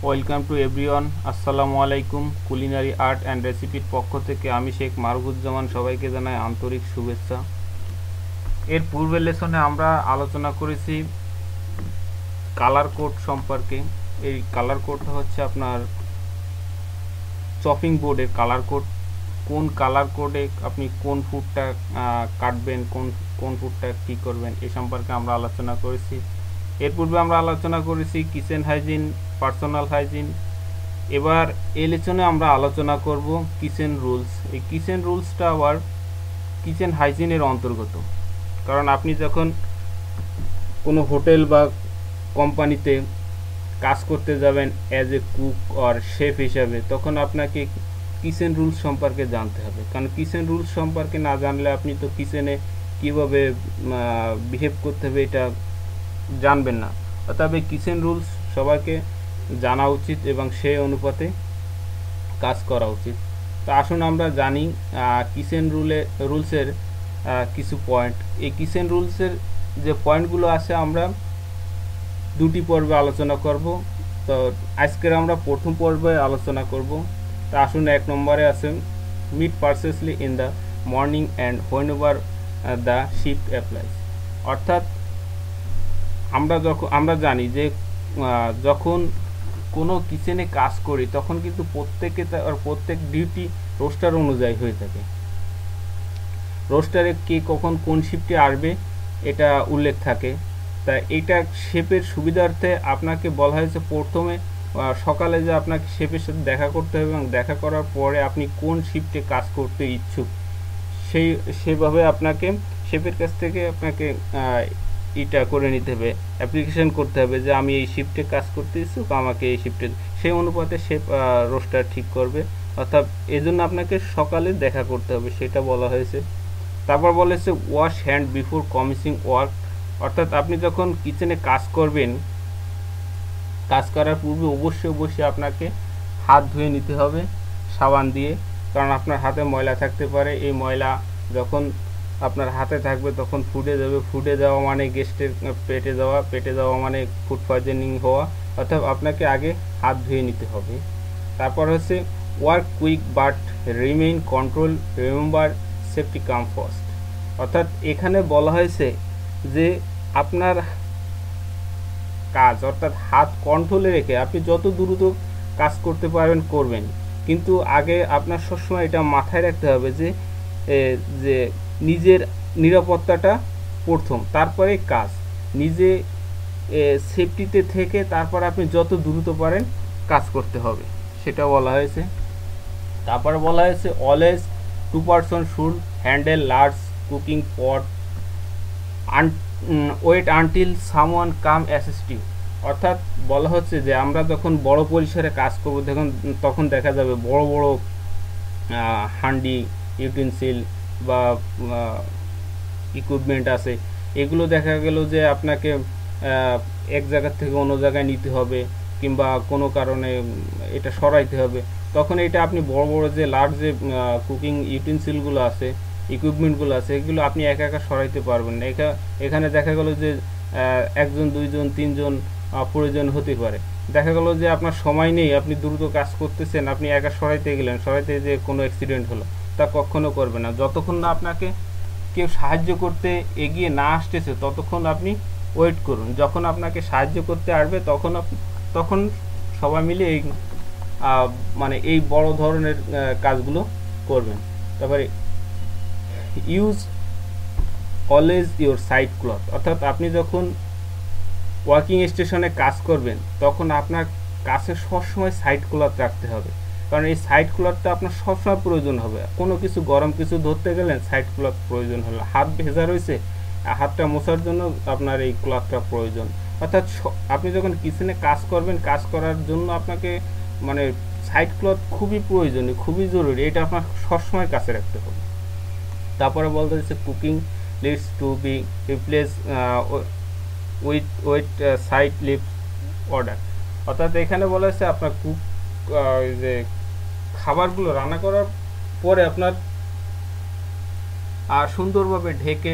Welcome to everyone. আসসালামু আলাইকুম। Culinary art and রেসিপির পক্ষ থেকে আমি শেখ মারুফুজ্জামান সবাইকে জানাই আন্তরিক শুভেচ্ছা। এর পূর্বের লেসনে আমরা আলোচনা করেছি কালার কোড সম্পর্কে। এই কালার কোডটা হচ্ছে আপনার চপিং বোর্ডের কালার কোড। কোন কালার কোডে আপনি কোন ফুডটা কাটবেন, কোন ফুডটা কী করবেন, এ সম্পর্কে আমরা আলোচনা করেছি। এর পূর্বে আমরা আলোচনা করেছি কিচেন হাইজিন, পার্সোনাল হাইজিন। এবার এই লেসনে আমরা আলোচনা করব কিচেন রুলস। এই কিচেন রুলসটা আবার কিচেন হাইজিনের অন্তর্গত। কারণ আপনি যখন কোনো হোটেল বা কোম্পানিতে কাজ করতে যাবেন as a cook or chef হিসাবে, তখন আপনাকে কিচেন রুলস সম্পর্কে জানতে হবে। কারণ কিচেন রুলস সম্পর্কে না জানলে আপনি তো কিচেনে কীভাবে বিহেভ করতে হবে এটা জানবেন না। তবে কিচেন রুলস সবাইকে জানা উচিত এবং সেই অনুপাতে কাজ করা উচিত। তো আসুন আমরা জানি কিচেন রুলসের কিছু পয়েন্ট। এই কিচেন রুলসের যে পয়েন্টগুলো আছে আমরা দুটি পর্বে আলোচনা করব। তো আজকের আমরা প্রথম পর্বে আলোচনা করব। তো আসুন, 1 নম্বরে আছে meat purchased daily in the morning and whenever the shift applies. অর্থাৎ আমরা জানি যে যখন কোনো কিচেনে কাজ করি তখন কিন্তু প্রত্যেক ডিউটি রোস্টার অনুযায়ী হয়ে থাকে। রোস্টারে কে কখন কোন শিফটে আসবে এটা উল্লেখ থাকে। তা এটা শেফের সুবিধার্থে আপনাকে বলা হয়েছে প্রথমে সকালে যে আপনাকে শেফের সাথে দেখা করতে হবে এবং দেখা করার পরে আপনি কোন শিফটে কাজ করতে ইচ্ছুক সেভাবে আপনাকে শেফের কাছ থেকে আপনাকে এটা করে নিতে হবে, অ্যাপ্লিকেশন করতে হবে যে আমি এই শিফটে কাজ করতে ইচ্ছুক, আমাকে এই শিফটে, সেই অনুপাতে শেফ রোস্টার ঠিক করবে। অর্থাৎ এই জন্য আপনাকে সকালে দেখা করতে হবে, সেটা বলা হয়েছে। তারপর বলেছে ওয়াশ হ্যান্ড বিফোর কমিসিং ওয়ার্ক। অর্থাৎ আপনি যখন কিচেনে কাজ করবেন, কাজ করার পূর্বে অবশ্যই আপনাকে হাত ধুয়ে নিতে হবে সাবান দিয়ে। কারণ আপনার হাতে ময়লা থাকতে পারে, এই ময়লা যখন আপনার হাতে থাকবে তখন ফুডে যাওয়া মানে গেস্টের পেটে যাওয়া মানে ফুড পয়জনিং হওয়া। অর্থাৎ আপনাকে আগে হাত ধুয়ে নিতে হবে। তারপর হচ্ছে work quick but remain control, remember safety come first. অর্থাৎ এখানে বলা হয়েছে যে আপনার কাজ, অর্থাৎ হাত কন্ট্রোলে রেখে আপনি যত দ্রুত কাজ করতে পারবেন করবেন, কিন্তু আগে আপনার সবসময় এটা মাথায় রাখতে হবে যে নিজের নিরাপত্তাটা প্রথম, তারপরে কাজ। নিজে সেফটিতে থেকে তারপর আপনি যত দ্রুত পারেন কাজ করতে হবে, সেটা বলা হয়েছে। তারপরে বলা হয়েছে always 2 person should handle large cooking pot wait until someone come assist you. অর্থাৎ বলা হচ্ছে যে আমরা যখন বড় পরিসরে কাজ করব তখন দেখা যাবে বড় বড় হান্ডি, ইউটেন্সিল বা ইকুইপমেন্ট আছে, এগুলো দেখা গেল যে আপনাকে এক জায়গা থেকে অন্য জায়গায় নিতে হবে কিংবা কোনো কারণে এটা সরাইতে হবে। তখন এটা আপনি বড় বড় যে লার্জ যে কুকিং ইউটেন্সিলগুলো আছে, ইকুইপমেন্টগুলো আছে, এগুলো আপনি একা একা সরাইতে পারবেন না। এখানে দেখা গেল যে 1 জন 2 জন 3 জন প্রয়োজন হতে পারে। দেখা গেল যে আপনার সময় নেই, আপনি দ্রুত কাজ করতেছেন, আপনি একা সরাইতে যে কোনো অ্যাক্সিডেন্ট হলো, তা কখনো করবে না। যতক্ষণ না আপনাকে কেউ সাহায্য করতে এগিয়ে না আসতেছে ততক্ষণ আপনি ওয়েট করুন। যখন আপনাকে সাহায্য করতে আসবে তখন সবাই মিলে এই বড় ধরনের কাজগুলো করবেন। তারপরে use always your side cloth. অর্থাৎ আপনি যখন ওয়ার্কিং স্টেশনে কাজ করবেন তখন আপনার কাছে সবসময় সাইড ক্লথ রাখতে হবে। কারণ এই সাইড ক্লথটা আপনার সবসময় প্রয়োজন হবে। কোনো কিছু গরম কিছু ধরতে গেলেন সাইড ক্লথ প্রয়োজন হলো, হাত ভেজা রয়েছে, হাতটা মোছার জন্য আপনার এই ক্লথটা প্রয়োজন। অর্থাৎ আপনি যখন কিচেনে কাজ করবেন, কাজ করার জন্য আপনাকে সাইড ক্লথ খুবই প্রয়োজনীয়, খুবই জরুরি, এটা আপনার সবসময় কাছে রাখতে হবে। তারপরে বলতে হচ্ছে cooking lids to be replace with side lift order. অর্থাৎ এখানে বলা হচ্ছে আপনার যে খাবারগুলো রান্না করার পরে আপনার সুন্দরভাবে ঢেকে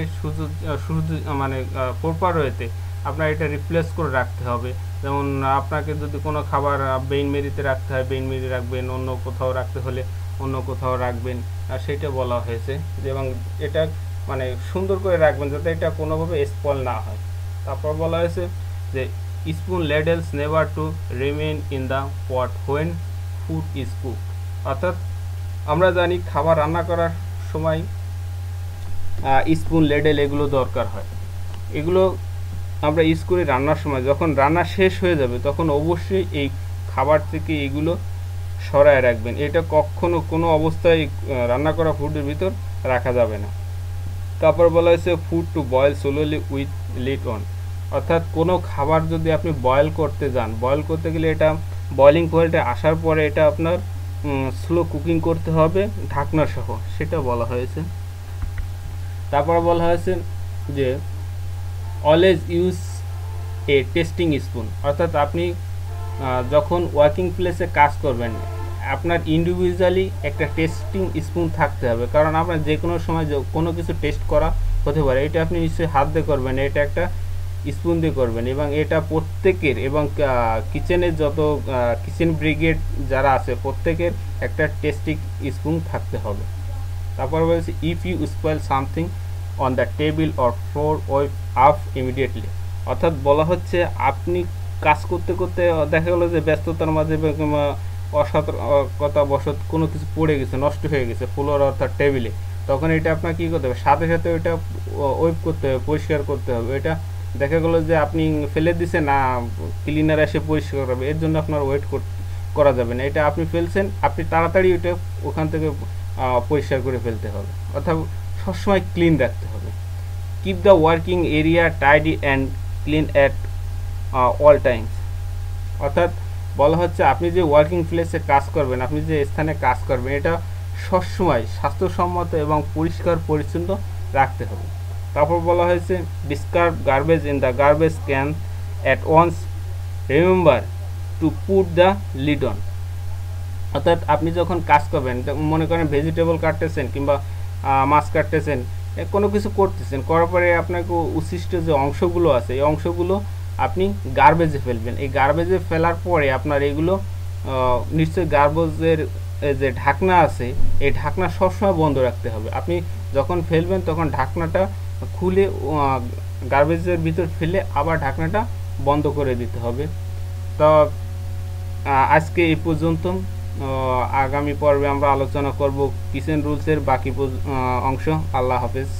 প্রপার ওয়েতে আপনার এটা রিপ্লেস করে রাখতে হবে। যেমন আপনাকে যদি কোনো খাবার বেইনমেরিতে রাখতে হয় বেইনমেরি রাখবেন, অন্য কোথাও রাখতে হলে অন্য কোথাও রাখবেন, আর সেটা বলা হয়েছে যে, এবং এটা মানে সুন্দর করে রাখবেন যাতে এটা কোনোভাবে স্পয়েল না হয়। তারপর বলা হয়েছে যে spoon ladles never to remain in the pot when food is cook. অর্থাৎ আমরা জানি খাবার রান্না করার সময় স্পুন লেডেল এগুলো দরকার হয়। এগুলো আমরা ইউজ করি রান্নার সময়। যখন রান্না শেষ হয়ে যাবে তখন অবশ্যই এই খাবার থেকে এগুলো সরায় রাখবেন। এটা কখনো কোনো অবস্থায় রান্না করা ফুডের ভিতর রাখা যাবে না। তারপর বলা হয়েছে food to boil slowly with lid on. অর্থাৎ কোনো খাবার যদি আপনি বয়েল করতে যান, বয়েল করতে গেলে এটা বয়েলিং পয়েন্টে আসার পরে এটা আপনার স্লো কুকিং করতে হবে ঢাকনা সহ, সেটা বলা হয়েছে। তারপর বলা হয়েছে যে always use a testing spoon. অর্থাৎ আপনি যখন ওয়ার্কিং প্লেসে কাজ করবেন আপনার ইন্ডিভিজুয়ালি একটা টেস্টিং স্পুন থাকতে হবে, কারণ আপনার যে কোনো সময় কোনো কিছু টেস্ট করা হতে পারে। এটা আপনি নিশ্চয়ই হাত দিয়ে করবেন, এটা একটা স্পুন দিয়ে করবেন, এবং এটা প্রত্যেকের, এবং কিচেনের যত কিচেন ব্রিগেড যারা আছে প্রত্যেকের একটা টেস্টিং স্পুন থাকতে হবে। তারপর বলছে if you spoil something on the table or floor wipe up immediately. অর্থাৎ বলা হচ্ছে আপনি কাজ করতে করতে দেখা গেলো যে ব্যস্ততার মাঝে কিংবা অসতর্কতাবশত কোনো কিছু পড়ে গেছে, নষ্ট হয়ে গেছে ফ্লোর অর্থাৎ টেবিলে, তখন এটা আপনার কী করতে হবে, সাথে সাথে ওইটা ওয়েপ করতে হবে, পরিষ্কার করতে হবে। এটা দেখা গেলো যে আপনি ফেলে দিচ্ছেন, না ক্লিনার এসে পরিষ্কার করবে, এর জন্য আপনার ওয়েট করা যাবে না। এটা আপনি ফেলছেন, আপনি তাড়াতাড়ি ওইটা ওখান থেকে পরিষ্কার করে ফেলতে হবে, অর্থাৎ সবসময় ক্লিন রাখতে হবে। Keep the working area tidy and clean at all Times. অর্থাৎ বলা হচ্ছে আপনি যে ওয়ার্কিং প্লেসে কাজ করবেন, আপনি যে স্থানে কাজ করবেন, এটা সবসময় স্বাস্থ্যসম্মত এবং পরিষ্কার পরিচ্ছন্ন রাখতে হবে। তারপর বলা হয়েছে discard garbage in the garbage can at once, remember to put the lid on. অর্থাৎ আপনি যখন কাজ করবেন, মনে করেন ভেজিটেবল কাটতেছেন কিংবা মাছ কাটতেছেন, কোনো কিছু করতেছেন, করার পরে আপনাকে উচ্ছিষ্ট যে অংশগুলো আছে এই অংশগুলো আপনি গার্বেজে ফেলবেন। এই গার্বেজে ফেলার পরে আপনার এগুলো নিশ্চয়ই গার্বেজের যে ঢাকনা আছে এই ঢাকনা সবসময় বন্ধ রাখতে হবে। আপনি যখন ফেলবেন তখন ঢাকনাটা খুলে গার্বেজের ভিতর ফেলে আবার ঢাকনাটা বন্ধ করে দিতে হবে। তো আজকে এই পর্যন্ত। আগামী পর্বে আমরা আলোচনা করব কিচেন রুলসের বাকি অংশ। আল্লাহ হাফেজ।